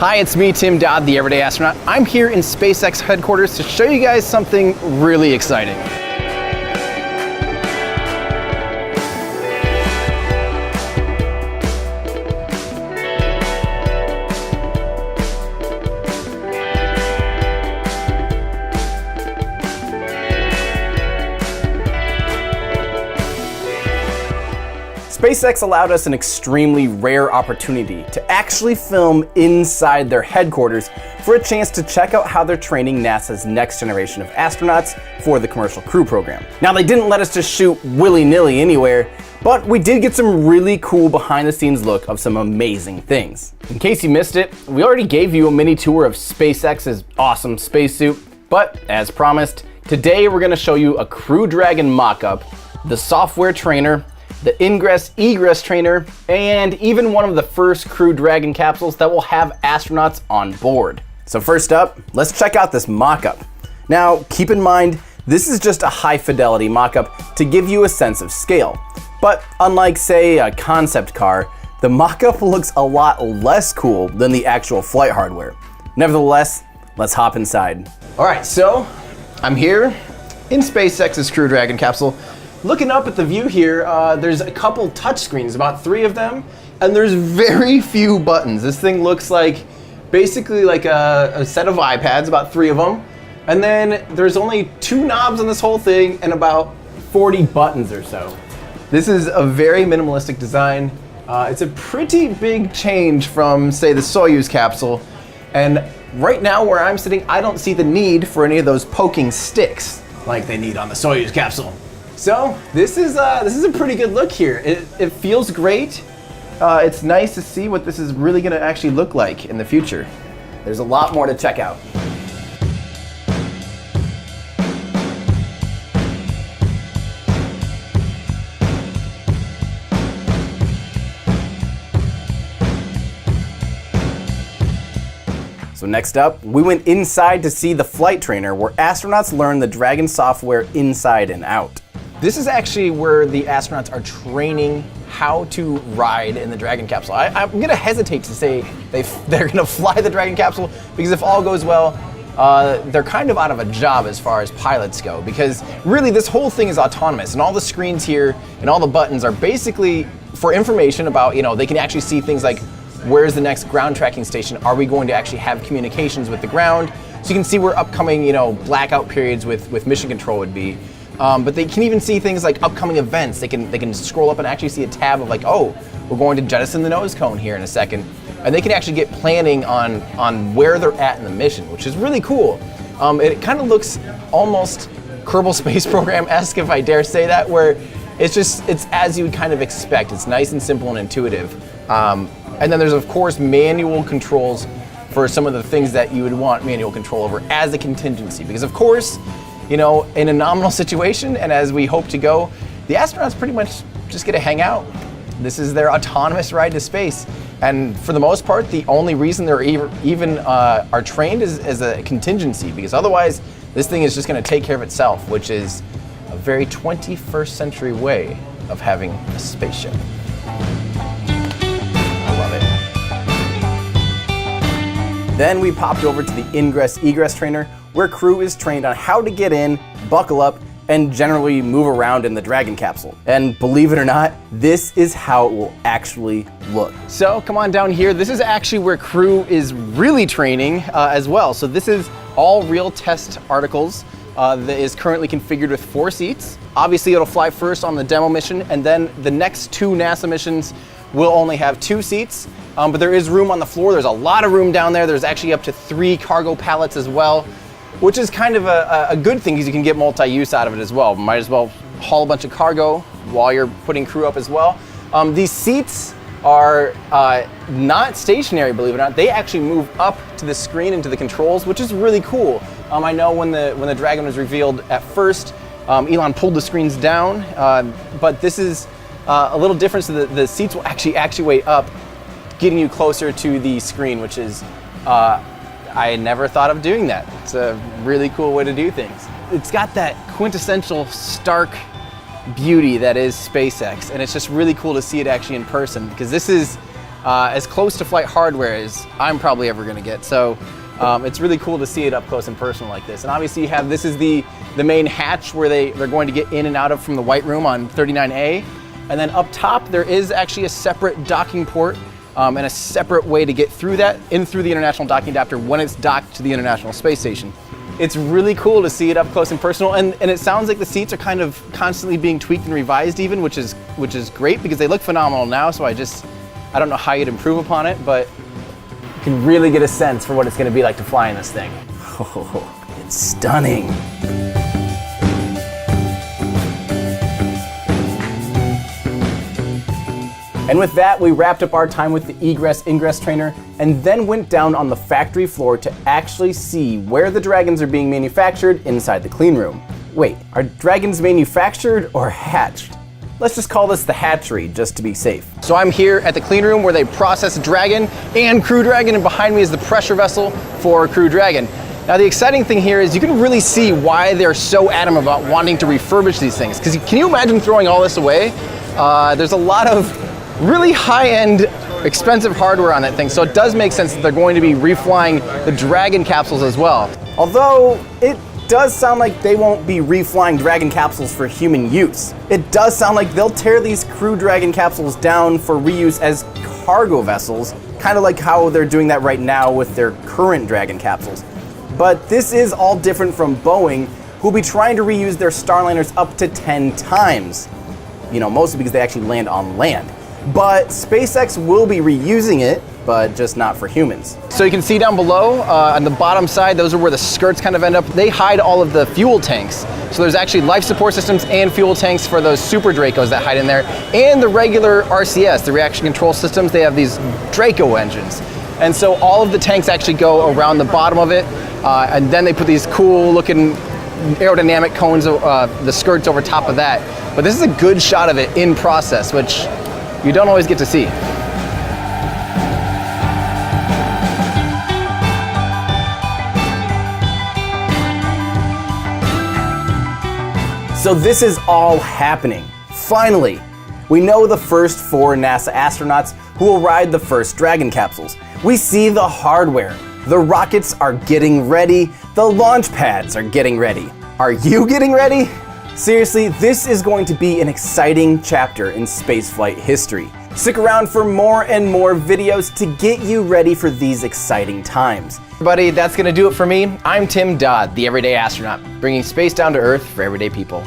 Hi, it's me, Tim Dodd, the Everyday Astronaut. I'm here in SpaceX headquarters to show you guys something really exciting. SpaceX allowed us an extremely rare opportunity to actually film inside their headquarters for a chance to check out how they're training NASA's next generation of astronauts for the Commercial Crew program. Now, they didn't let us just shoot willy-nilly anywhere, but we did get some really cool behind-the-scenes look of some amazing things. In case you missed it, we already gave you a mini tour of SpaceX's awesome spacesuit, but as promised, today we're gonna show you a Crew Dragon mock-up, the software trainer, the ingress-egress trainer, and even one of the first Crew Dragon capsules that will have astronauts on board. So first up, let's check out this mock-up. Now, keep in mind, this is just a high-fidelity mock-up to give you a sense of scale. But unlike, say, a concept car, the mock-up looks a lot less cool than the actual flight hardware. Nevertheless, let's hop inside. All right, so I'm here in SpaceX's Crew Dragon capsule. Looking up at the view here, there's a couple touch screens, about 3 of them, and there's very few buttons. This thing looks like basically like a set of iPads, about 3 of them, and then there's only 2 knobs on this whole thing and about 40 buttons or so. This is a very minimalistic design. It's a pretty big change from, say, the Soyuz capsule, and right now where I'm sitting, I don't see the need for any of those poking sticks like they need on the Soyuz capsule. So this is a pretty good look here. It feels great. It's nice to see what this is really gonna actually look like in the future. There's a lot more to check out. So next up, we went inside to see the flight trainer where astronauts learn the Dragon software inside and out. This is actually where the astronauts are training how to ride in the Dragon capsule. I'm gonna hesitate to say they're gonna fly the Dragon capsule because if all goes well, they're kind of out of a job as far as pilots go, because really this whole thing is autonomous and all the screens here and all the buttons are basically for information about, they can actually see things like where's the next ground tracking station? Are we going to actually have communications with the ground? So you can see where upcoming, blackout periods with mission control would be. But they can even see things like upcoming events. They can scroll up and actually see a tab of like, oh, we're going to jettison the nose cone here in a second. And they can actually get planning on where they're at in the mission, which is really cool. It kind of looks almost Kerbal Space Program-esque, if I dare say that, where it's as you would kind of expect. It's nice and simple and intuitive. And then there's of course manual controls for some of the things that you would want manual control over as a contingency, because of course, in a nominal situation, and as we hope to go, the astronauts pretty much just get to hang out. This is their autonomous ride to space. And for the most part, the only reason they're even are trained is as a contingency, because otherwise, this thing is just gonna take care of itself, which is a very 21st century way of having a spaceship. I love it. Then we popped over to the ingress-egress trainer, where crew is trained on how to get in, buckle up, and generally move around in the Dragon capsule. And believe it or not, this is how it will actually look. So come on down here. This is actually where crew is really training as well. So this is all real test articles that is currently configured with 4 seats. Obviously it'll fly first on the demo mission, and then the next 2 NASA missions will only have 2 seats. But there is room on the floor. There's a lot of room down there. There's actually up to 3 cargo pallets as well, which is kind of a good thing because you can get multi-use out of it as well. Might as well haul a bunch of cargo while you're putting crew up as well. These seats are not stationary, believe it or not. They actually move up to the screen and to the controls, which is really cool. I know when the Dragon was revealed at first, Elon pulled the screens down, but this is a little different, so the seats will actually actuate up, getting you closer to the screen, which is I never thought of doing that. It's a really cool way to do things. It's got that quintessential stark beauty that is SpaceX, and it's just really cool to see it actually in person, because this is as close to flight hardware as I'm probably ever going to get. So it's really cool to see it up close and personal like this. And obviously you have, this is the main hatch where they're going to get in and out of from the White Room on 39A. And then up top, there is actually a separate docking port and a separate way to get through that, in through the International Docking Adapter when it's docked to the International Space Station. It's really cool to see it up close and personal, and it sounds like the seats are kind of constantly being tweaked and revised even, which is great because they look phenomenal now, so I don't know how you'd improve upon it, but you can really get a sense for what it's gonna be like to fly in this thing. Oh, it's stunning. And with that, we wrapped up our time with the egress-ingress trainer and then went down on the factory floor to actually see where the Dragons are being manufactured inside the clean room. Wait, are Dragons manufactured or hatched? Let's just call this the hatchery, just to be safe. So I'm here at the clean room where they process Dragon and Crew Dragon, and behind me is the pressure vessel for Crew Dragon. Now the exciting thing here is you can really see why they're so adamant about wanting to refurbish these things. Because can you imagine throwing all this away? There's a lot of really high-end, expensive hardware on that thing, so it does make sense that they're going to be reflying the Dragon capsules as well. Although, it does sound like they won't be reflying Dragon capsules for human use. It does sound like they'll tear these Crew Dragon capsules down for reuse as cargo vessels, kind of like how they're doing that right now with their current Dragon capsules. But this is all different from Boeing, who'll be trying to reuse their Starliners up to 10 times. You know, mostly because they actually land on land. But SpaceX will be reusing it, but just not for humans. So you can see down below, on the bottom side, those are where the skirts kind of end up. They hide all of the fuel tanks. So there's actually life support systems and fuel tanks for those Super Dracos that hide in there, and the regular RCS, the reaction control systems. They have these Draco engines. And so all of the tanks actually go around the bottom of it, and then they put these cool looking aerodynamic cones, the skirts over top of that. But this is a good shot of it in process, which you don't always get to see. So this is all happening. Finally, we know the first 4 NASA astronauts who will ride the first Dragon capsules. We see the hardware. The rockets are getting ready. The launch pads are getting ready. Are you getting ready? Seriously, this is going to be an exciting chapter in spaceflight history. Stick around for more and more videos to get you ready for these exciting times. Everybody, that's gonna do it for me. I'm Tim Dodd, the Everyday Astronaut, bringing space down to Earth for everyday people.